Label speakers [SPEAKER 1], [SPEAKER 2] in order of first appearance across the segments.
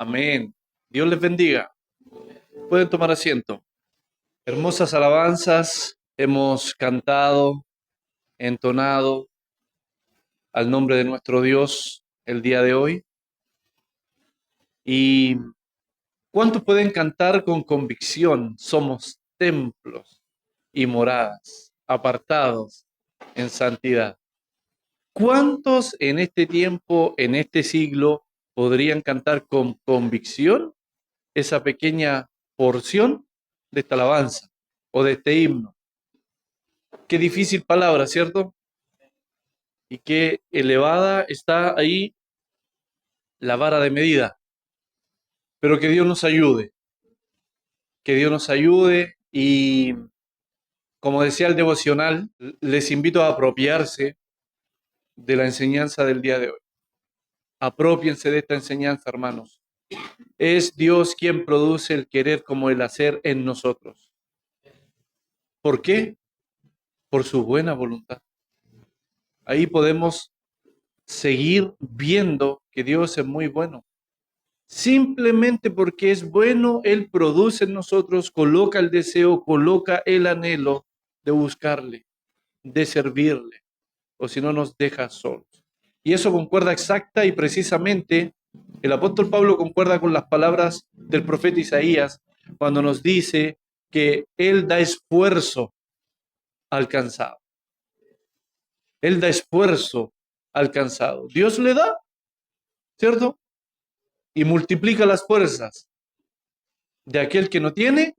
[SPEAKER 1] Amén. Dios les bendiga. Pueden tomar asiento. Hermosas alabanzas hemos cantado, entonado al nombre de nuestro Dios el día de hoy. ¿Y cuántos pueden cantar con convicción? Somos templos y moradas, apartados en santidad. ¿Cuántos en este tiempo, en este siglo, podrían cantar con convicción esa pequeña porción de esta alabanza o de este himno? Qué difícil palabra, ¿cierto? Y qué elevada está ahí la vara de medida. Pero que Dios nos ayude, que Dios nos ayude y, como decía el devocional, les invito a apropiarse de la enseñanza del día de hoy. Apropiense de esta enseñanza, hermanos. Es Dios quien produce el querer como el hacer en nosotros. ¿Por qué? Por su buena voluntad. Ahí podemos seguir viendo que Dios es muy bueno. Simplemente porque es bueno, Él produce en nosotros, coloca el deseo, coloca el anhelo de buscarle, de servirle, o si no nos deja solos. Y eso concuerda exacta y precisamente, el apóstol Pablo concuerda con las palabras del profeta Isaías cuando nos dice que Él da esfuerzo al cansado. Él da esfuerzo al cansado. Dios le da, ¿cierto? Y multiplica las fuerzas de aquel que no tiene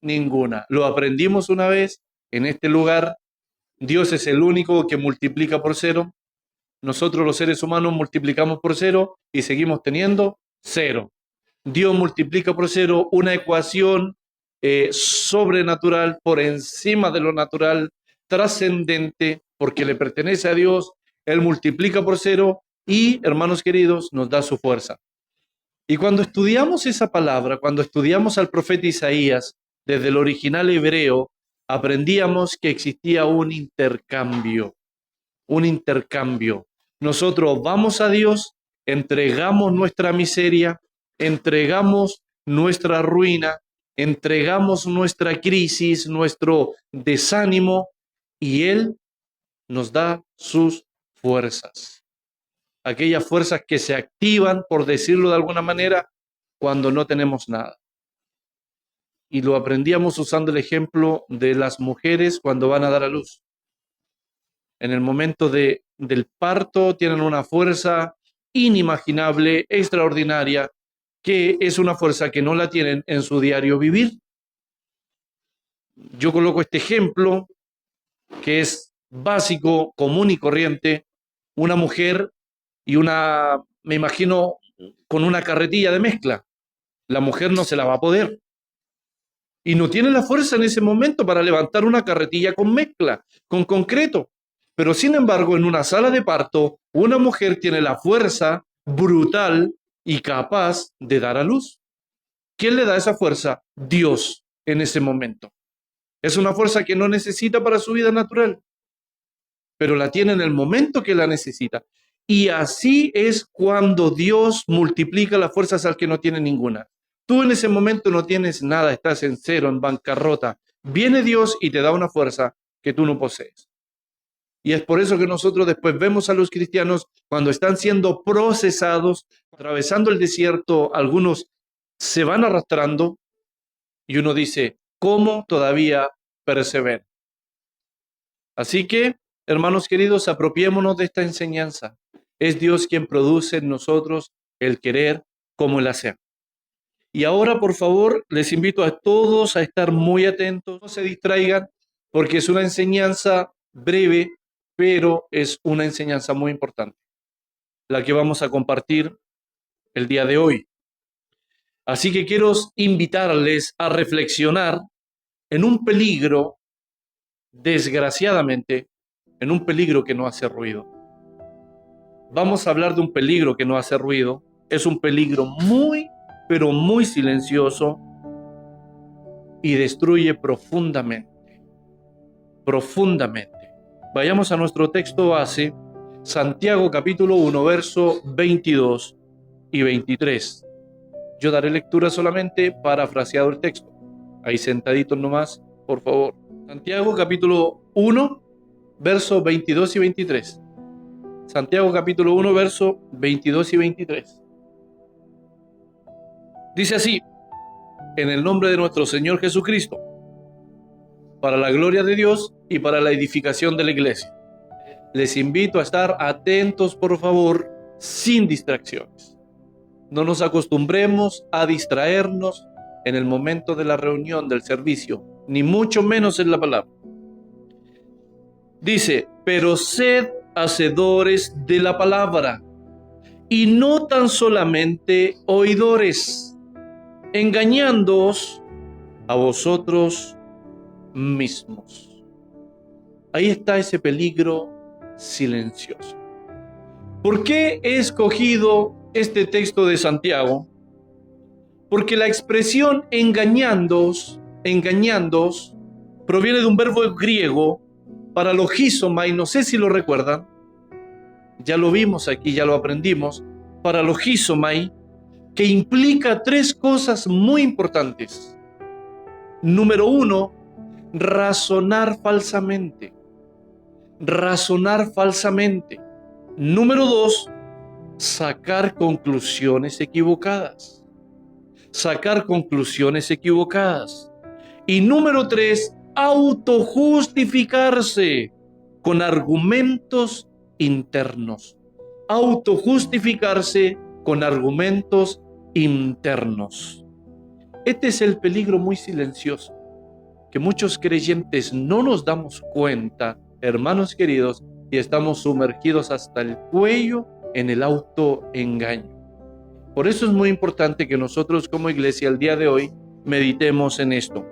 [SPEAKER 1] ninguna. Lo aprendimos una vez en este lugar. Dios es el único que multiplica por cero. Nosotros los seres humanos multiplicamos por cero y seguimos teniendo cero. Dios multiplica por cero una ecuación sobrenatural por encima de lo natural, trascendente, porque le pertenece a Dios. Él multiplica por cero y, hermanos queridos, nos da su fuerza. Y cuando estudiamos esa palabra, cuando estudiamos al profeta Isaías desde el original hebreo, aprendíamos que existía un intercambio, un intercambio. Nosotros vamos a Dios, entregamos nuestra miseria, entregamos nuestra ruina, entregamos nuestra crisis, nuestro desánimo, y Él nos da sus fuerzas. Aquellas fuerzas que se activan, por decirlo de alguna manera, cuando no tenemos nada. Y lo aprendíamos usando el ejemplo de las mujeres cuando van a dar a luz. En el momento del parto tienen una fuerza inimaginable, extraordinaria, que es una fuerza que no la tienen en su diario vivir. Yo coloco este ejemplo que es básico, común y corriente. Una mujer y me imagino, con una carretilla de mezcla. La mujer no se la va a poder. Y no tiene la fuerza en ese momento para levantar una carretilla con mezcla, con concreto. Pero sin embargo, en una sala de parto, una mujer tiene la fuerza brutal y capaz de dar a luz. ¿Quién le da esa fuerza? Dios en ese momento. Es una fuerza que no necesita para su vida natural, pero la tiene en el momento que la necesita. Y así es cuando Dios multiplica las fuerzas al que no tiene ninguna. Tú en ese momento no tienes nada, estás en cero, en bancarrota. Viene Dios y te da una fuerza que tú no posees. Y es por eso que nosotros después vemos a los cristianos cuando están siendo procesados, atravesando el desierto, algunos se van arrastrando y uno dice, ¿cómo todavía perseveran? Así que, hermanos queridos, apropiémonos de esta enseñanza. Es Dios quien produce en nosotros el querer como el hacer. Y ahora, por favor, les invito a todos a estar muy atentos, no se distraigan, porque es una enseñanza breve, pero es una enseñanza muy importante, la que vamos a compartir el día de hoy. Así que quiero invitarles a reflexionar en un peligro, desgraciadamente, en un peligro que no hace ruido. Vamos a hablar de un peligro que no hace ruido. Es un peligro muy, pero muy silencioso y destruye profundamente. Profundamente. Vayamos a nuestro texto base, Santiago capítulo 1, verso 22 y 23. Yo daré lectura solamente parafraseado el texto. Ahí sentaditos nomás, por favor. Santiago capítulo 1, versos 22 y 23. Santiago capítulo 1, versos 22 y 23. Dice así: en el nombre de nuestro Señor Jesucristo, para la gloria de Dios y para la edificación de la iglesia. Les invito a estar atentos, por favor, sin distracciones. No nos acostumbremos a distraernos en el momento de la reunión, del servicio, ni mucho menos en la palabra. Dice: pero sed hacedores de la palabra, y no tan solamente oidores, engañándoos a vosotros mismos. Ahí está ese peligro silencioso. ¿Por qué he escogido este texto de Santiago? Porque la expresión engañándoos proviene de un verbo griego paralogizomai, no sé si lo recuerdan, ya lo vimos aquí, ya lo aprendimos, paralogizomai, que implica tres cosas muy importantes. Número 1, razonar falsamente. Razonar falsamente. Número 2, sacar conclusiones equivocadas. Sacar conclusiones equivocadas. Y número 3, autojustificarse con argumentos internos. Autojustificarse con argumentos internos. Este es el peligro muy silencioso, que muchos creyentes no nos damos cuenta, hermanos queridos, y estamos sumergidos hasta el cuello en el autoengaño. Por eso es muy importante que nosotros como iglesia el día de hoy meditemos en esto.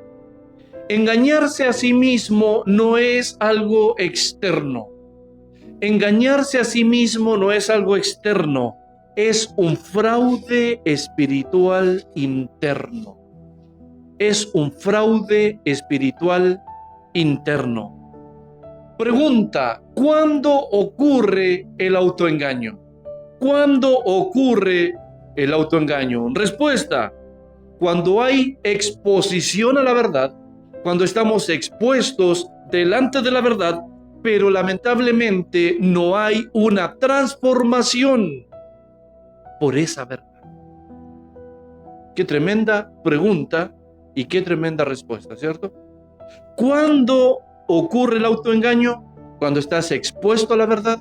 [SPEAKER 1] Engañarse a sí mismo no es algo externo. Engañarse a sí mismo no es algo externo, es un fraude espiritual interno. Es un fraude espiritual interno. Pregunta: ¿cuándo ocurre el autoengaño? ¿Cuándo ocurre el autoengaño? Respuesta: cuando hay exposición a la verdad, cuando estamos expuestos delante de la verdad, pero lamentablemente no hay una transformación por esa verdad. Qué tremenda pregunta y qué tremenda respuesta, ¿cierto? ¿Cuándo ocurre el autoengaño? Cuando estás expuesto a la verdad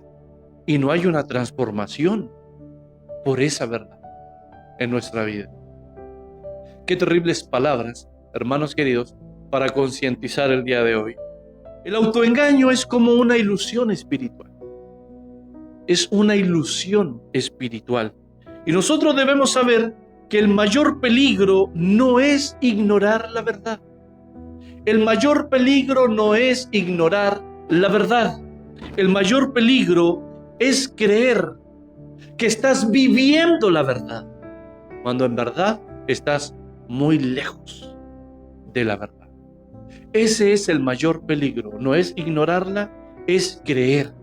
[SPEAKER 1] y no hay una transformación por esa verdad en nuestra vida. Qué terribles palabras, hermanos queridos, para concientizar el día de hoy. El autoengaño es como una ilusión espiritual. Es una ilusión espiritual. Y nosotros debemos saber que el mayor peligro no es ignorar la verdad. El mayor peligro no es ignorar la verdad. El mayor peligro es creer que estás viviendo la verdad, cuando en verdad estás muy lejos de la verdad. Ese es el mayor peligro, no es ignorarla, es creer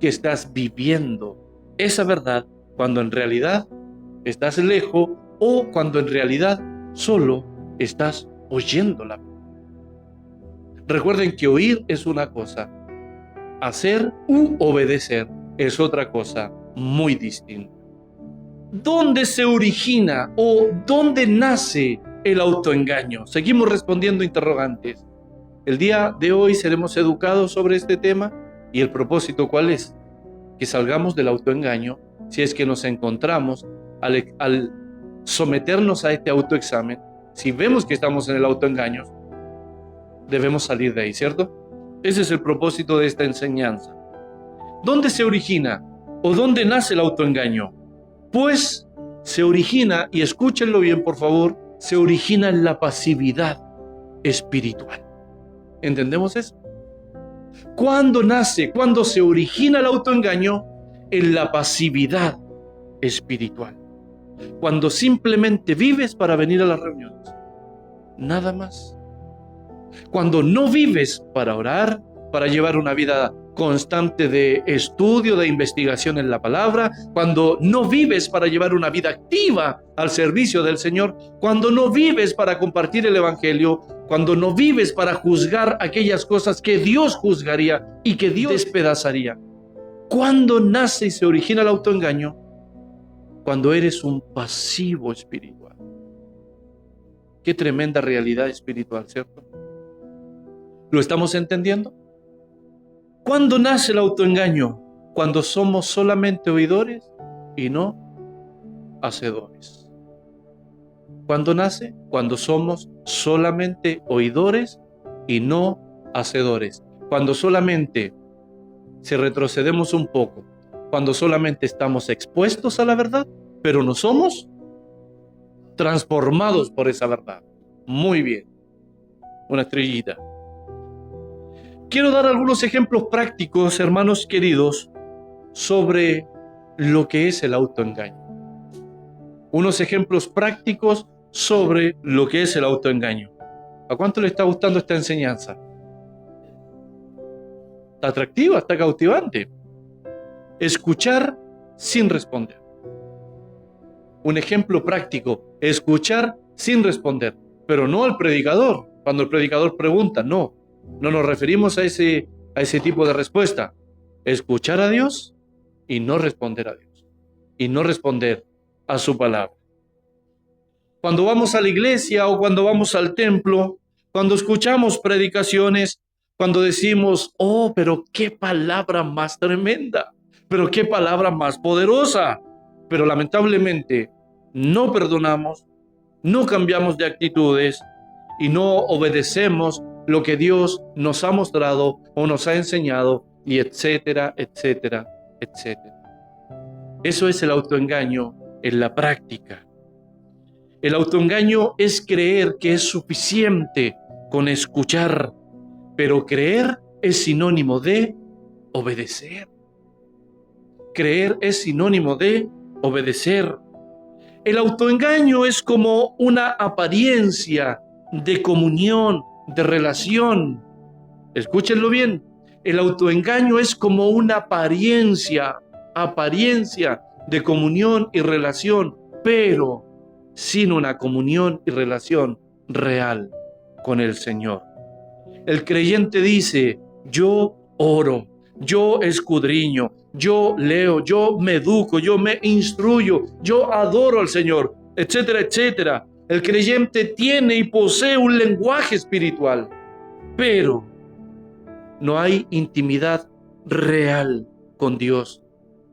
[SPEAKER 1] que estás viviendo esa verdad cuando en realidad estás lejos o cuando en realidad solo estás oyendo la verdad. Recuerden que oír es una cosa, hacer u obedecer es otra cosa muy distinta. ¿Dónde se origina o dónde nace el autoengaño? Seguimos respondiendo interrogantes. El día de hoy seremos educados sobre este tema y el propósito ¿cuál es? Que salgamos del autoengaño si es que nos encontramos al someternos a este autoexamen. Si vemos que estamos en el autoengaño, debemos salir de ahí, ¿cierto? Ese es el propósito de esta enseñanza. ¿Dónde se origina o dónde nace el autoengaño? Pues se origina, y escúchenlo bien por favor, se origina en la pasividad espiritual. ¿Entendemos eso? ¿Cuándo nace? ¿Cuándo se origina el autoengaño? En la pasividad espiritual. Cuando simplemente vives para venir a las reuniones. Nada más. Cuando no vives para orar, para llevar una vida constante de estudio, de investigación en la palabra, cuando no vives para llevar una vida activa al servicio del Señor, cuando no vives para compartir el Evangelio, cuando no vives para juzgar aquellas cosas que Dios juzgaría y que Dios despedazaría. ¿Cuándo nace y se origina el autoengaño? Cuando eres un pasivo espiritual. Qué tremenda realidad espiritual, ¿cierto? ¿Lo estamos entendiendo? ¿Cuándo nace el autoengaño? Cuando somos solamente oidores y no hacedores. ¿Cuándo nace? Cuando somos solamente oidores y no hacedores. Cuando solamente, si retrocedemos un poco, cuando solamente estamos expuestos a la verdad, pero no somos transformados por esa verdad. Muy bien. Una estrellita. Quiero dar algunos ejemplos prácticos, hermanos queridos, sobre lo que es el autoengaño. Unos ejemplos prácticos sobre lo que es el autoengaño. ¿A cuánto le está gustando esta enseñanza? Está atractiva, está cautivante. Escuchar sin responder. Un ejemplo práctico, escuchar sin responder, pero no al predicador. Cuando el predicador pregunta, no nos referimos a ese tipo de respuesta. Escuchar a Dios y no responder a Dios. Y no responder a su palabra. Cuando vamos a la iglesia o cuando vamos al templo, cuando escuchamos predicaciones, cuando decimos, oh, pero qué palabra más tremenda, pero qué palabra más poderosa, pero lamentablemente no perdonamos, no cambiamos de actitudes y no obedecemos lo que Dios nos ha mostrado o nos ha enseñado, y etcétera, etcétera, etcétera. Eso es el autoengaño en la práctica. El autoengaño es creer que es suficiente con escuchar, pero creer es sinónimo de obedecer. Creer es sinónimo de obedecer. El autoengaño es como una apariencia de comunión, de relación. Escúchenlo bien. El autoengaño es como una apariencia de comunión y relación, pero sin una comunión y relación real con el Señor. El creyente dice, yo oro, yo escudriño, yo leo, yo me educo, yo me instruyo, yo adoro al Señor, etcétera, etcétera. El creyente tiene y posee un lenguaje espiritual, pero no hay intimidad real con Dios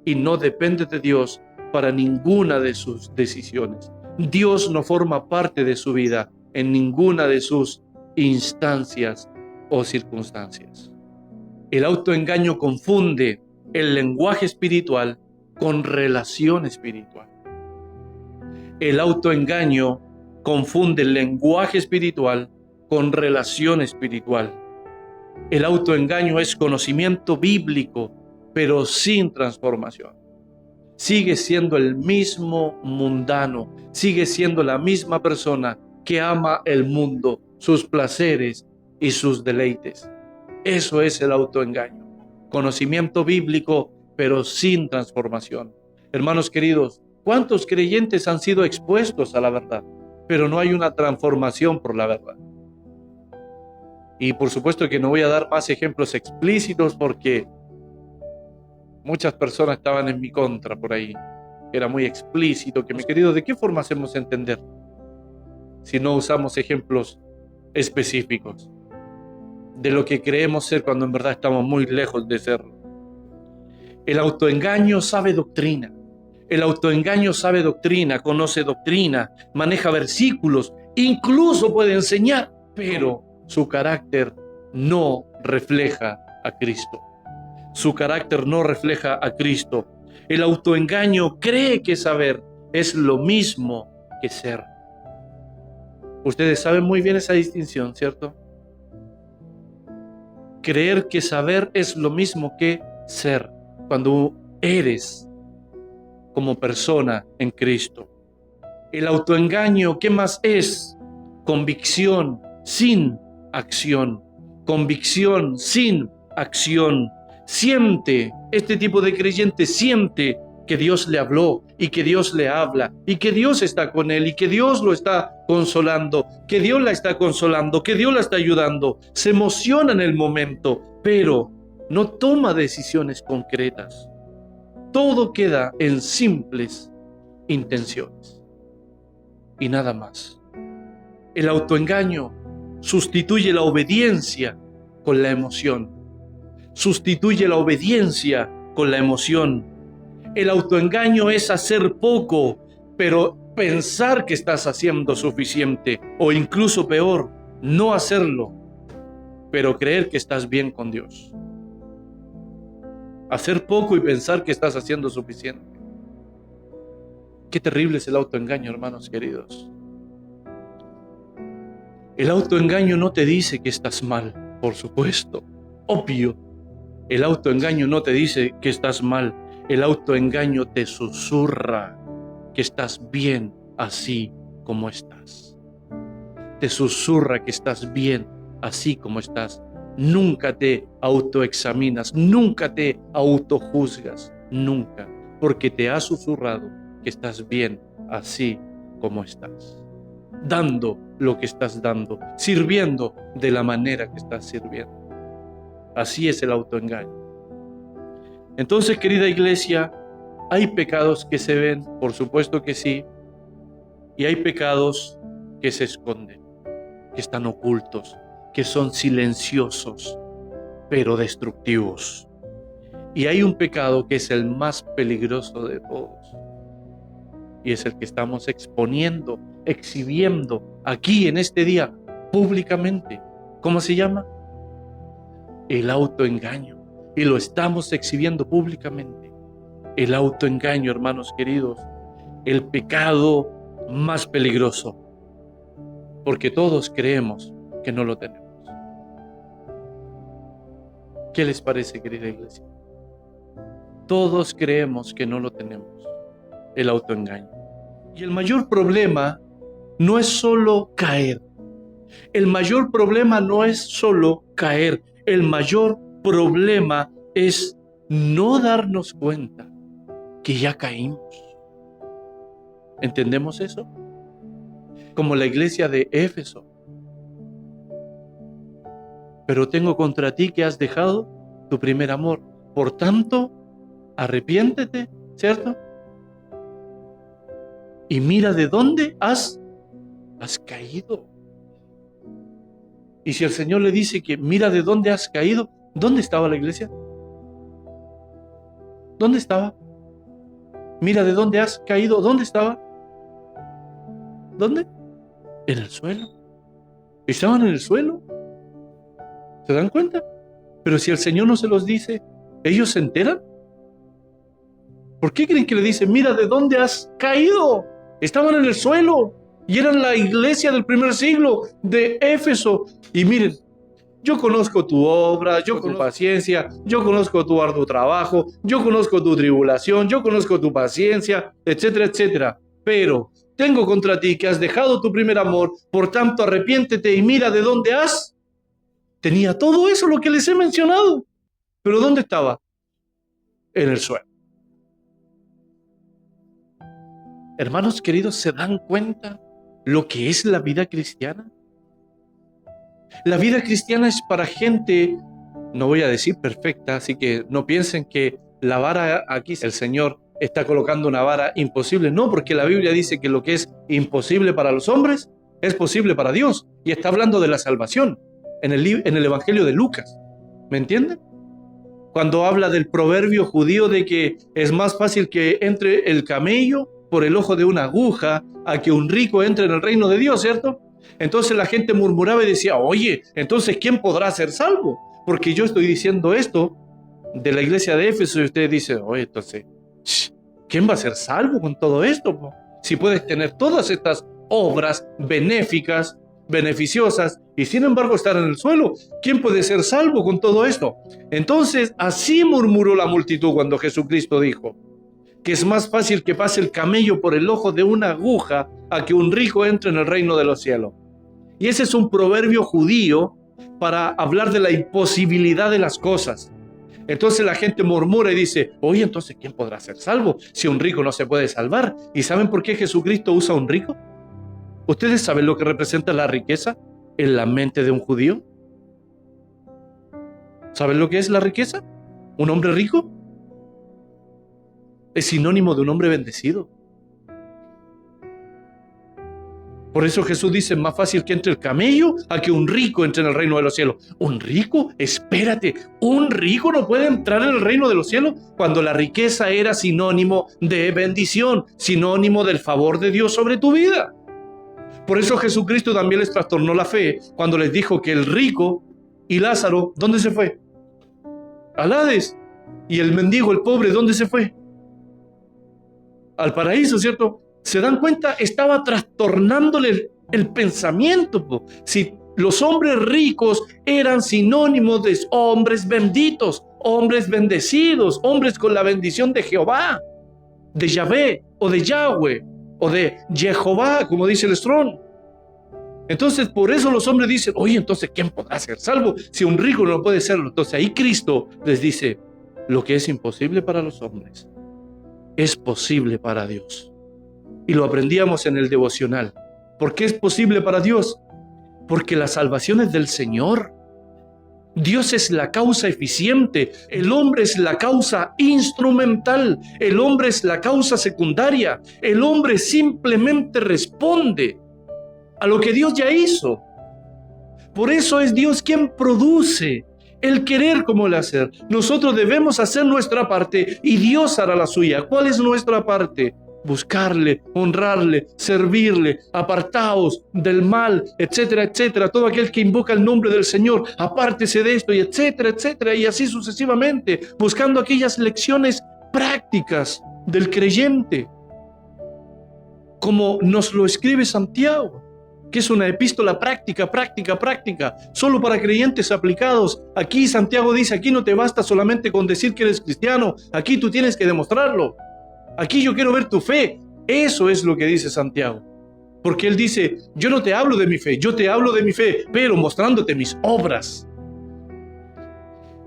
[SPEAKER 1] y no depende de Dios para ninguna de sus decisiones. Dios no forma parte de su vida en ninguna de sus instancias o circunstancias. El autoengaño confunde el lenguaje espiritual con relación espiritual. El autoengaño confunde el lenguaje espiritual con relación espiritual. El autoengaño es conocimiento bíblico, pero sin transformación. Sigue siendo el mismo mundano, sigue siendo la misma persona que ama el mundo, sus placeres y sus deleites. Eso es el autoengaño. Conocimiento bíblico, pero sin transformación. Hermanos queridos, ¿cuántos creyentes han sido expuestos a la verdad, pero no hay una transformación por la verdad? Y por supuesto que no voy a dar más ejemplos explícitos porque muchas personas estaban en mi contra por ahí. Era muy explícito, que mis queridos, ¿de qué forma hacemos entender si no usamos ejemplos específicos de lo que creemos ser cuando en verdad estamos muy lejos de serlo? El autoengaño sabe doctrina. El autoengaño sabe doctrina, conoce doctrina, maneja versículos, incluso puede enseñar, pero su carácter no refleja a Cristo. Su carácter no refleja a Cristo. El autoengaño cree que saber es lo mismo que ser. Ustedes saben muy bien esa distinción, ¿cierto? Creer que saber es lo mismo que ser, cuando eres como persona en Cristo. El autoengaño, ¿qué más es? Convicción sin acción. Convicción sin acción. siente, este tipo de creyente siente que Dios le habló y que Dios le habla y que Dios está con él y que Dios lo está consolando, que Dios la está consolando, que Dios la está ayudando. Se emociona en el momento, pero no toma decisiones concretas. Todo queda en simples intenciones y nada más. El autoengaño sustituye la obediencia con la emoción. Sustituye la obediencia con la emoción. El autoengaño es hacer poco, pero pensar que estás haciendo suficiente, o incluso peor, no hacerlo, pero creer que estás bien con Dios. Hacer poco y pensar que estás haciendo suficiente. Qué terrible es el autoengaño, hermanos queridos. El autoengaño no te dice que estás mal, por supuesto, obvio. El autoengaño no te dice que estás mal. El autoengaño te susurra que estás bien así como estás. Te susurra que estás bien así como estás. Nunca te autoexaminas, nunca te autojuzgas, nunca, porque te ha susurrado que estás bien así como estás. Dando lo que estás dando, sirviendo de la manera que estás sirviendo. Así es el autoengaño. Entonces, querida iglesia, ¿hay pecados que se ven? Por supuesto que sí. Y hay pecados que se esconden, que están ocultos, que son silenciosos, pero destructivos. Y hay un pecado que es el más peligroso de todos. Y es el que estamos exponiendo, exhibiendo aquí en este día públicamente. ¿Cómo se llama? El autoengaño. Y lo estamos exhibiendo públicamente. El autoengaño, hermanos queridos, el pecado más peligroso, porque todos creemos que no lo tenemos. ¿Qué les parece, querida iglesia? Todos creemos que no lo tenemos, el autoengaño. Y el mayor problema no es solo caer. El mayor problema no es solo caer. El mayor problema es no darnos cuenta que ya caímos. ¿Entendemos eso? Como la iglesia de Éfeso. Pero tengo contra ti que has dejado tu primer amor. Por tanto, arrepiéntete, ¿cierto? Y mira de dónde has caído. Y si el Señor le dice que mira de dónde has caído, ¿dónde estaba la iglesia? ¿Dónde estaba? Mira de dónde has caído, ¿dónde estaba? ¿Dónde? En el suelo. Estaban en el suelo. ¿Se dan cuenta? Pero si el Señor no se los dice, ¿ellos se enteran? ¿Por qué creen que le dice, mira de dónde has caído? Estaban en el suelo y eran la iglesia del primer siglo de Éfeso. Y miren, yo conozco tu obra, yo conozco tu paciencia, yo conozco tu arduo trabajo, yo conozco tu tribulación, yo conozco tu paciencia, etcétera, etcétera. Pero tengo contra ti que has dejado tu primer amor, por tanto arrepiéntete y mira de dónde has. Tenía todo eso lo que les he mencionado. ¿Pero dónde estaba? En el suelo. Hermanos queridos, ¿se dan cuenta lo que es la vida cristiana? La vida cristiana es para gente, no voy a decir perfecta, así que no piensen que la vara aquí, el Señor está colocando una vara imposible. No, porque la Biblia dice que lo que es imposible para los hombres es posible para Dios. Y está hablando de la salvación en el Evangelio de Lucas. ¿Me entienden? Cuando habla del proverbio judío de que es más fácil que entre el camello por el ojo de una aguja a que un rico entre en el reino de Dios, ¿cierto? Entonces la gente murmuraba y decía, oye, entonces ¿quién podrá ser salvo? Porque yo estoy diciendo esto de la iglesia de Éfeso y ustedes dicen, oye, entonces, ¿quién va a ser salvo con todo esto? Si puedes tener todas estas obras benéficas, beneficiosas, y sin embargo estar en el suelo, ¿quién puede ser salvo con todo esto? Entonces así murmuró la multitud cuando Jesucristo dijo que es más fácil que pase el camello por el ojo de una aguja a que un rico entre en el reino de los cielos. Y ese es un proverbio judío para hablar de la imposibilidad de las cosas. Entonces la gente murmura y dice, oye, entonces ¿quién podrá ser salvo si un rico no se puede salvar? ¿Y saben por qué Jesucristo usa a un rico? ¿Ustedes saben lo que representa la riqueza en la mente de un judío? ¿Saben lo que es la riqueza? ¿Un hombre rico? Es sinónimo de un hombre bendecido. Por eso Jesús dice, más fácil que entre el camello a que un rico entre en el reino de los cielos. ¿Un rico? Espérate, ¿un rico no puede entrar en el reino de los cielos? Cuando la riqueza era sinónimo de bendición, sinónimo del favor de Dios sobre tu vida. Por eso Jesucristo también les trastornó la fe cuando les dijo que el rico y Lázaro, ¿dónde se fue? Al Hades. Y el mendigo, el pobre, ¿dónde se fue? Al paraíso, ¿cierto? ¿Se dan cuenta? Estaba trastornándole el pensamiento. Si los hombres ricos eran sinónimos de hombres benditos, hombres bendecidos, hombres con la bendición de Jehová, de Yahvé o de Yahweh o de Jehová, como dice el Strong. Entonces, por eso los hombres dicen, oye, entonces, ¿quién podrá ser salvo si un rico no puede serlo? Entonces ahí Cristo les dice, lo que es imposible para los hombres es posible para Dios. Y lo aprendíamos en el devocional. ¿Por qué es posible para Dios? Porque la salvación es del Señor. Dios es la causa eficiente, el hombre es la causa instrumental, el hombre es la causa secundaria, el hombre simplemente responde a lo que Dios ya hizo. Por eso es Dios quien produce el querer como el hacer. Nosotros debemos hacer nuestra parte y Dios hará la suya. ¿Cuál es nuestra parte? Buscarle, honrarle, servirle, apartaos del mal, etcétera, etcétera. Todo aquel que invoca el nombre del Señor, apártese de esto, y etcétera, etcétera, y así sucesivamente, buscando aquellas lecciones prácticas del creyente, como nos lo escribe Santiago, que es una epístola práctica, solo para creyentes aplicados. Aquí Santiago dice, aquí no te basta solamente con decir que eres cristiano, aquí tú tienes que demostrarlo. Aquí yo quiero ver tu fe. Eso es lo que dice Santiago. Porque él dice, yo no te hablo de mi fe, yo te hablo de mi fe, pero mostrándote mis obras.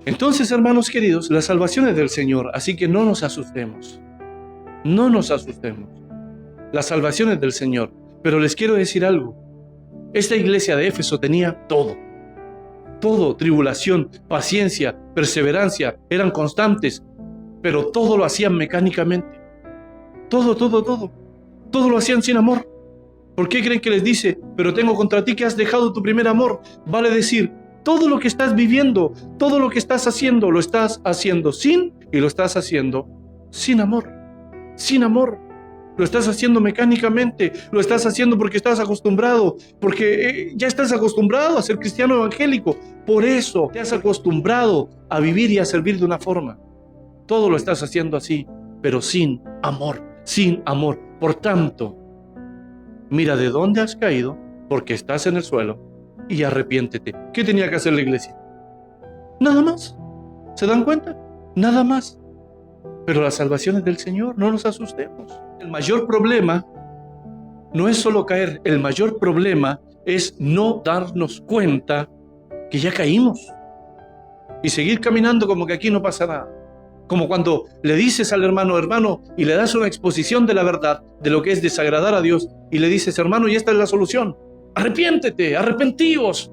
[SPEAKER 1] Entonces, hermanos queridos, la salvación es del Señor, así que no nos asustemos. No nos asustemos. La salvación es del Señor. Pero les quiero decir algo. Esta iglesia de Éfeso tenía todo. Todo, tribulación, paciencia, perseverancia, eran constantes, pero todo lo hacían mecánicamente. Todo lo hacían sin amor. ¿Por qué creen que les dice, pero tengo contra ti que has dejado tu primer amor? Vale decir, todo lo que estás viviendo, todo lo que estás haciendo, lo estás haciendo sin, y lo estás haciendo sin amor. Sin amor. Lo estás haciendo mecánicamente, lo estás haciendo porque estás acostumbrado, porque ya estás acostumbrado a ser cristiano evangélico. Por eso te has acostumbrado a vivir y a servir de una forma. Todo lo estás haciendo así, pero sin amor, sin amor. Por tanto, mira de dónde has caído, porque estás en el suelo, y arrepiéntete. ¿Qué tenía que hacer la iglesia? Nada más. ¿Se dan cuenta? Nada más. Pero la salvación es del Señor, no nos asustemos. El mayor problema no es solo caer, el mayor problema es no darnos cuenta que ya caímos y seguir caminando como que aquí no pasa nada. Como cuando le dices al hermano, y le das una exposición de la verdad, de lo que es desagradar a Dios, y le dices, hermano, y esta es la solución, arrepiéntete, arrepentíos.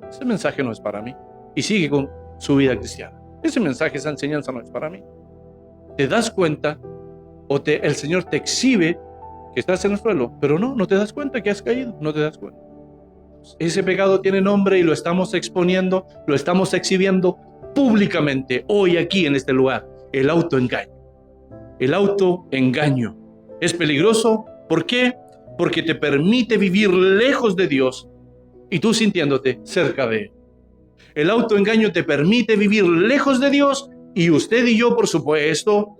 [SPEAKER 1] Ese mensaje no es para mí. Y sigue con su vida cristiana. Ese mensaje, esa enseñanza no es para mí. Te das cuenta, el Señor te exhibe que estás en el suelo, pero no te das cuenta que has caído, no te das cuenta. Ese pecado tiene nombre y lo estamos exponiendo, lo estamos exhibiendo públicamente, hoy aquí en este lugar, el autoengaño. El autoengaño es peligroso. ¿Por qué? Porque te permite vivir lejos de Dios y tú sintiéndote cerca de Él. El autoengaño te permite vivir lejos de Dios y usted y yo, por supuesto,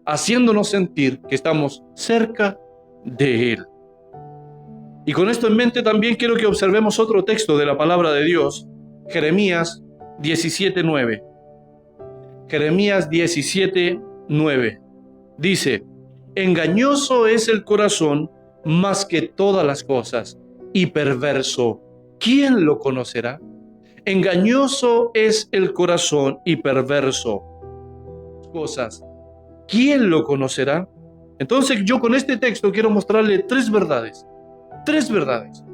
[SPEAKER 1] haciéndonos sentir que estamos cerca de Él. Y con esto en mente también quiero que observemos otro texto de la palabra de Dios, Jeremías 17:9. Jeremías 17:9 dice, engañoso es el corazón más que todas las cosas y perverso, ¿quién lo conocerá? Engañoso es el corazón y perverso. Cosas, ¿quién lo conocerá? Entonces yo con este texto quiero mostrarle tres verdades. Tres verdades.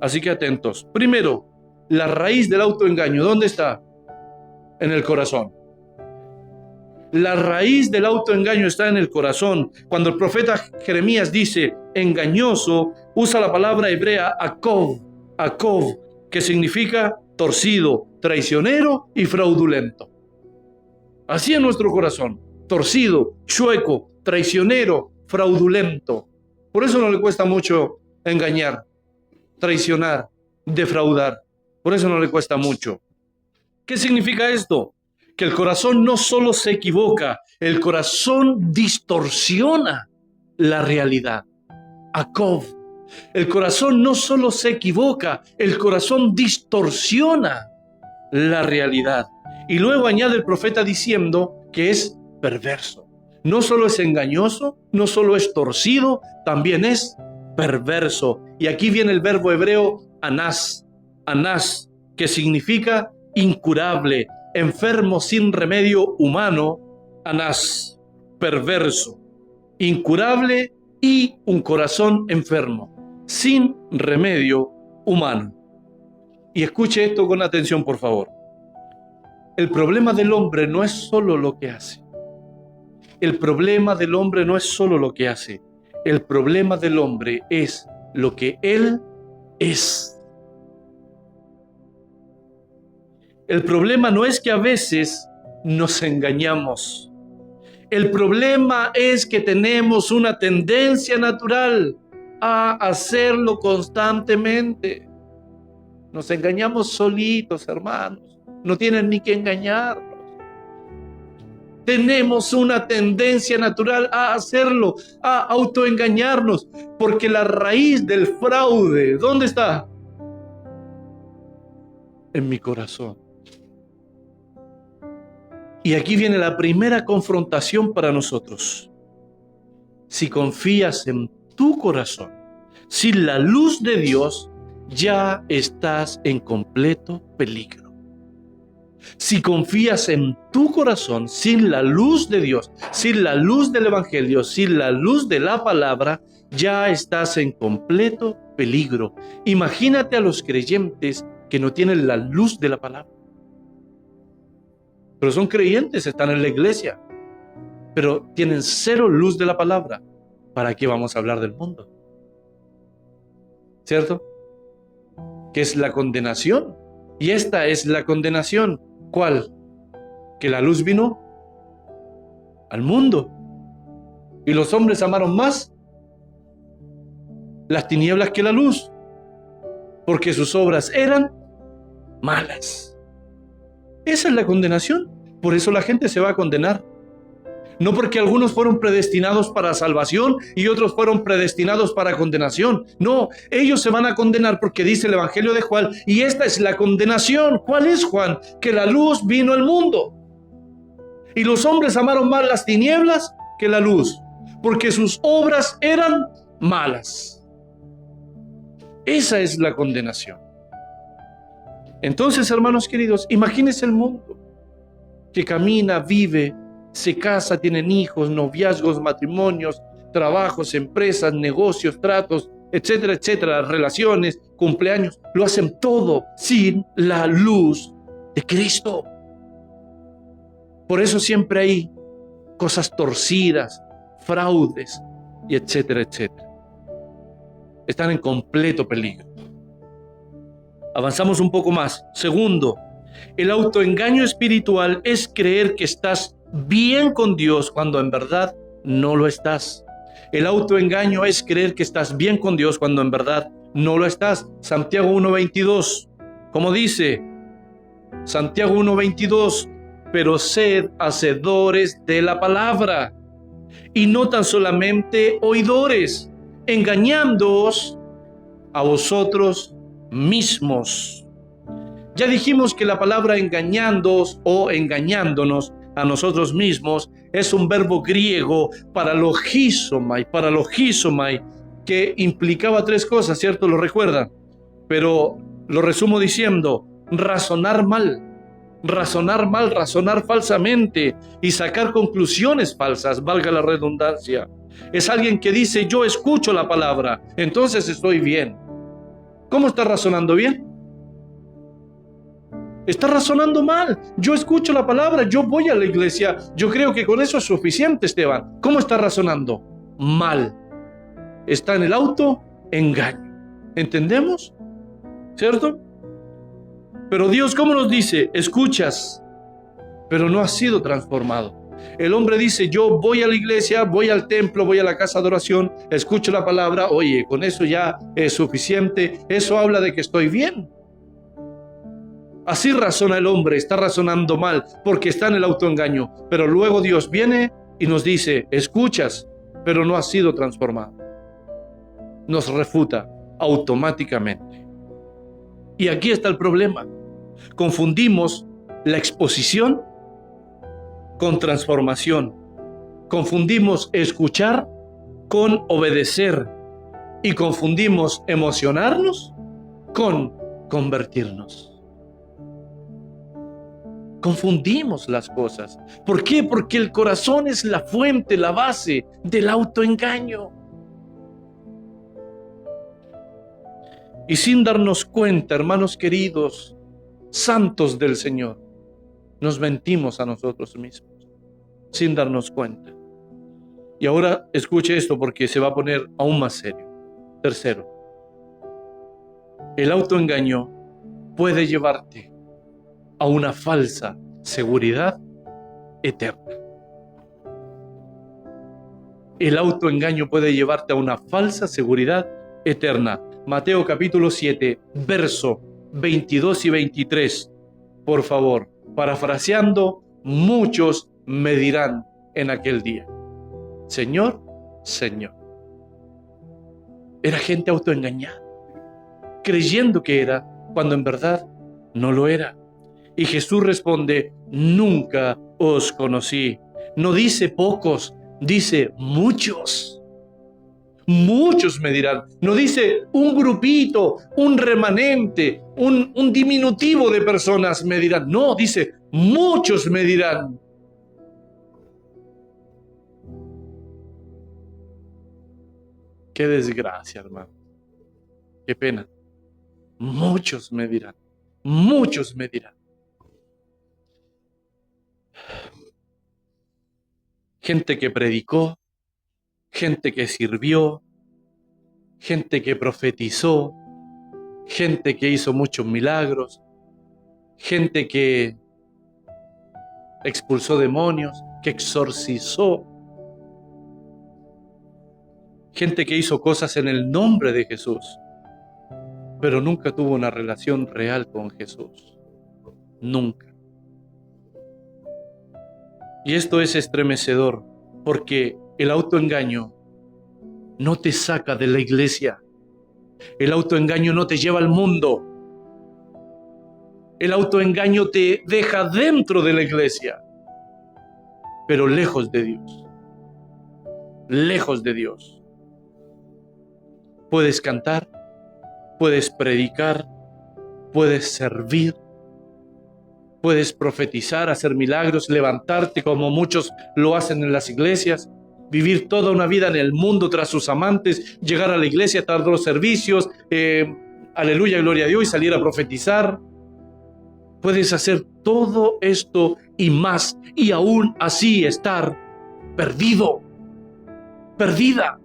[SPEAKER 1] Así que atentos. Primero, la raíz del autoengaño, ¿dónde está? En el corazón. La raíz del autoengaño está en el corazón. Cuando el profeta Jeremías dice engañoso, usa la palabra hebrea akov, que significa torcido, traicionero y fraudulento. Así es nuestro corazón, torcido, chueco, traicionero, fraudulento. Por eso no le cuesta mucho engañar, traicionar, defraudar. Por eso no le cuesta mucho. ¿Qué significa esto? Que el corazón no solo se equivoca, el corazón distorsiona la realidad. Akov. El corazón no solo se equivoca, el corazón distorsiona la realidad. Y luego añade el profeta diciendo que es perverso. No solo es engañoso, no solo es torcido, también es perverso. Y aquí viene el verbo hebreo anás, que significa incurable, enfermo sin remedio humano, anás, perverso, incurable y un corazón enfermo, sin remedio humano. Y escuche esto con atención, por favor. El problema del hombre no es solo lo que hace. El problema del hombre no es solo lo que hace. El problema del hombre es lo que él es. El problema no es que a veces nos engañamos. El problema es que tenemos una tendencia natural a hacerlo constantemente. Nos engañamos solitos, hermanos. No tienen ni que engañarnos. Tenemos una tendencia natural a hacerlo, a autoengañarnos, porque la raíz del fraude, ¿dónde está? En mi corazón. Y aquí viene la primera confrontación para nosotros. Si confías en tu corazón, sin la luz de Dios, ya estás en completo peligro. Si confías en tu corazón, sin la luz de Dios, sin la luz del Evangelio, sin la luz de la palabra, ya estás en completo peligro. Imagínate a los creyentes que no tienen la luz de la palabra. Pero son creyentes, están en la iglesia, pero tienen cero luz de la palabra. ¿Para qué vamos a hablar del mundo? ¿Cierto? Que es la condenación. Y esta es la condenación. ¿Cuál? Que la luz vino al mundo. Y los hombres amaron más las tinieblas que la luz, porque sus obras eran malas. Esa es la condenación. Por eso la gente se va a condenar. No porque algunos fueron predestinados para salvación y otros fueron predestinados para condenación. No, ellos se van a condenar porque dice el Evangelio de Juan, y esta es la condenación. ¿Cuál es, Juan? Que la luz vino al mundo. Y los hombres amaron más las tinieblas que la luz, porque sus obras eran malas. Esa es la condenación. Entonces, hermanos queridos, imagínense el mundo que camina, vive, se casa, tienen hijos, noviazgos, matrimonios, trabajos, empresas, negocios, tratos, etcétera, etcétera, relaciones, cumpleaños. Lo hacen todo sin la luz de Cristo. Por eso siempre hay cosas torcidas, fraudes, y etcétera, etcétera. Están en completo peligro. Avanzamos un poco más. Segundo, el autoengaño espiritual es creer que estás bien con Dios cuando en verdad no lo estás. El autoengaño es creer que estás bien con Dios cuando en verdad no lo estás. Santiago 1:22, como dice Santiago 1:22, pero sed hacedores de la palabra y no tan solamente oidores, engañándoos a vosotros mismos. Ya dijimos que la palabra engañándoos o engañándonos a nosotros mismos es un verbo griego paralogizomai, que implicaba tres cosas, ¿cierto? ¿Lo recuerdan? Pero lo resumo diciendo razonar mal, razonar falsamente y sacar conclusiones falsas, valga la redundancia. Es alguien que dice, yo escucho la palabra, entonces estoy bien. ¿Cómo está razonando bien? Está razonando mal. Yo escucho la palabra, yo voy a la iglesia, yo creo que con eso es suficiente, Esteban. ¿Cómo está razonando? Mal. Está en el autoengaño. ¿Entendemos? ¿Cierto? Pero Dios, ¿cómo nos dice? Escuchas, pero no has sido transformado. El hombre dice, yo voy a la iglesia, voy al templo, voy a la casa de oración, escucho la palabra, oye, con eso ya es suficiente, eso habla de que estoy bien. Así razona el hombre, está razonando mal, porque está en el autoengaño. Pero luego Dios viene y nos dice, escuchas, pero no has sido transformado. Nos refuta automáticamente. Y aquí está el problema. Confundimos la exposición con transformación. Confundimos escuchar con obedecer. Y confundimos emocionarnos con convertirnos. Confundimos las cosas. ¿Por qué? Porque el corazón es la fuente, la base del autoengaño. Y sin darnos cuenta, hermanos queridos, santos del Señor, nos mentimos a nosotros mismos, sin darnos cuenta. Y ahora escuche esto porque se va a poner aún más serio. Tercero, el autoengaño puede llevarte a una falsa seguridad eterna. El autoengaño puede llevarte a una falsa seguridad eterna. Mateo capítulo 7, verso 22 y 23. Por favor, parafraseando, muchos me dirán en aquel día, Señor, Señor. Era gente autoengañada, creyendo que era, cuando en verdad no lo era. Y Jesús responde, nunca os conocí. No dice pocos, dice muchos. Muchos me dirán. No dice un grupito, un remanente, un diminutivo de personas me dirán. No, dice muchos me dirán. Qué desgracia, hermano. Qué pena. Muchos me dirán. Muchos me dirán. Gente que predicó, gente que sirvió, gente que profetizó, gente que hizo muchos milagros, gente que expulsó demonios, que exorcizó, gente que hizo cosas en el nombre de Jesús, pero nunca tuvo una relación real con Jesús. Nunca. Y esto es estremecedor, porque el autoengaño no te saca de la iglesia. El autoengaño no te lleva al mundo. El autoengaño te deja dentro de la iglesia, pero lejos de Dios. Lejos de Dios. Puedes cantar, puedes predicar, puedes servir, puedes profetizar, hacer milagros, levantarte como muchos lo hacen en las iglesias, vivir toda una vida en el mundo tras sus amantes, llegar a la iglesia, dar los servicios, aleluya, gloria a Dios, y salir a profetizar. Puedes hacer todo esto y más, y aún así estar perdido, perdida.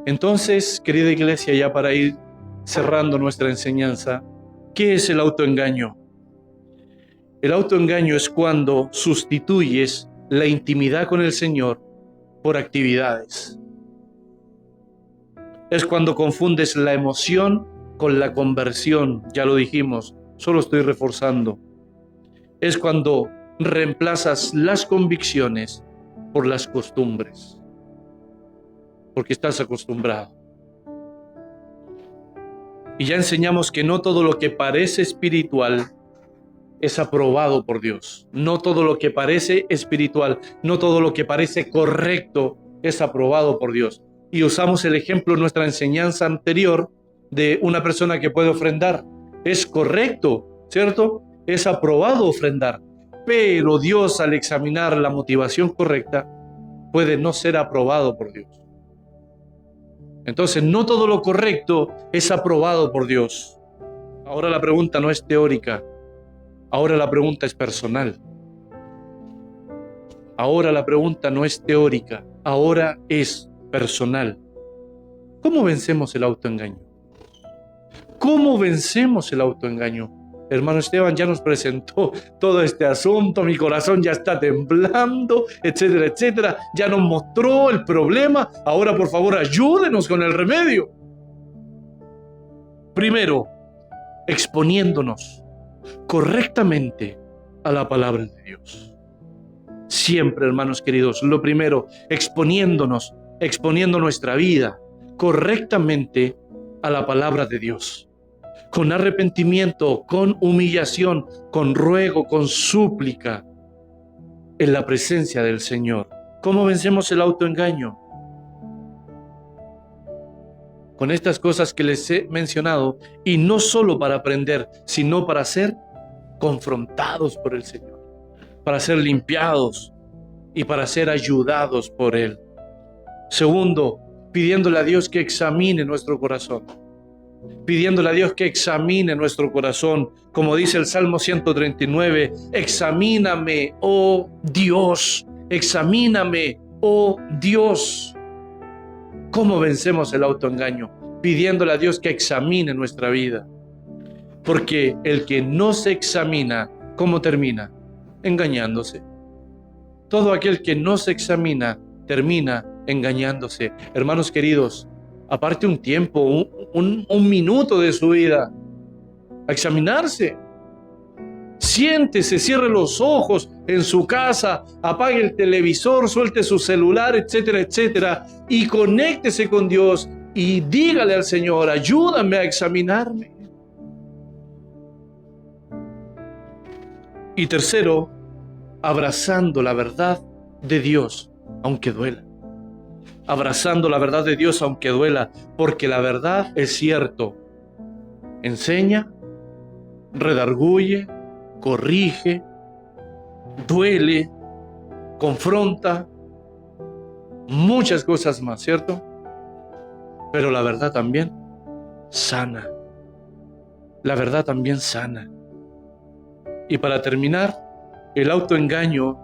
[SPEAKER 1] Entonces, querida iglesia, ya para ir cerrando nuestra enseñanza, ¿qué es el autoengaño? El autoengaño es cuando sustituyes la intimidad con el Señor por actividades. Es cuando confundes la emoción con la conversión, ya lo dijimos, solo estoy reforzando. Es cuando reemplazas las convicciones por las costumbres, porque estás acostumbrado. Y ya enseñamos que no todo lo que parece espiritual es aprobado por Dios. No todo lo que parece espiritual, no todo lo que parece correcto es aprobado por Dios. Y usamos el ejemplo en nuestra enseñanza anterior de una persona que puede ofrendar. Es correcto, ¿cierto? Es aprobado ofrendar. Pero Dios, al examinar la motivación correcta, puede no ser aprobado por Dios. Entonces, no todo lo correcto es aprobado por Dios. Ahora la pregunta no es teórica. Ahora la pregunta es personal. Ahora la pregunta no es teórica. Ahora es personal. ¿Cómo vencemos el autoengaño? ¿Cómo vencemos el autoengaño? Hermano Esteban ya nos presentó todo este asunto, mi corazón ya está temblando, etcétera, etcétera. Ya nos mostró el problema. Ahora, por favor, ayúdenos con el remedio. Primero, exponiéndonos correctamente a la palabra de Dios. Siempre, hermanos queridos, lo primero, exponiendo nuestra vida correctamente a la palabra de Dios. Con arrepentimiento, con humillación, con ruego, con súplica, en la presencia del Señor. ¿Cómo vencemos el autoengaño? Con estas cosas que les he mencionado, y no solo para aprender, sino para ser confrontados por el Señor, para ser limpiados y para ser ayudados por Él. Segundo, pidiéndole a Dios que examine nuestro corazón. Pidiéndole a Dios que examine nuestro corazón. Como dice el Salmo 139, examíname, oh Dios, examíname, oh Dios. ¿Cómo vencemos el autoengaño? Pidiéndole a Dios que examine nuestra vida. Porque el que no se examina, ¿cómo termina? Engañándose. Todo aquel que no se examina, termina engañándose. Hermanos queridos, aparte un tiempo, un minuto de su vida, a examinarse. Siéntese, cierre los ojos en su casa, apague el televisor, suelte su celular, etcétera, etcétera, y conéctese con Dios y dígale al Señor, ayúdame a examinarme. Y tercero, abrazando la verdad de Dios, aunque duela. Abrazando la verdad de Dios, aunque duela, porque la verdad es cierto. Enseña, redarguye, corrige, duele, confronta, muchas cosas más, ¿cierto? Pero la verdad también sana. La verdad también sana. Y para terminar, el autoengaño,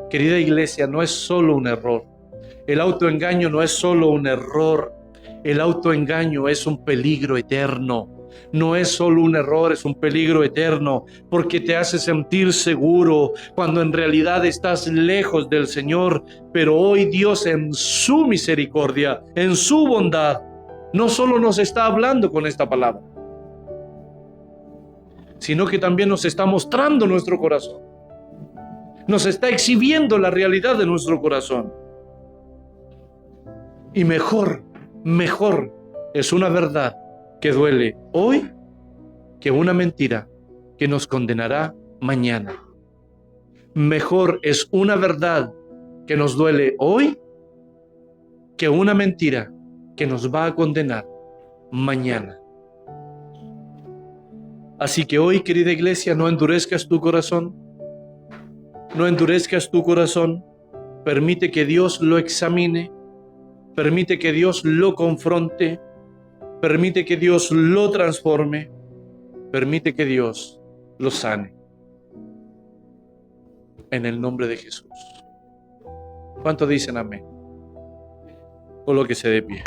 [SPEAKER 1] querida iglesia, no es solo un error. El autoengaño no es solo un error. El autoengaño es un peligro eterno. No es solo un error, es un peligro eterno, porque te hace sentir seguro cuando en realidad estás lejos del Señor. Pero hoy Dios, en su misericordia, en su bondad, no solo nos está hablando con esta palabra, sino que también nos está mostrando nuestro corazón. Nos está exhibiendo la realidad de nuestro corazón. Y mejor es una verdad que duele hoy que una mentira que nos condenará mañana. Mejor es una verdad que nos duele hoy que una mentira que nos va a condenar mañana. Así que hoy, querida iglesia, no endurezcas tu corazón. No endurezcas tu corazón. Permite que Dios lo examine. Permite que Dios lo confronte. Permite que Dios lo transforme. Permite que Dios lo sane. En el nombre de Jesús. ¿Cuántos dicen amén? Colóquese de pie.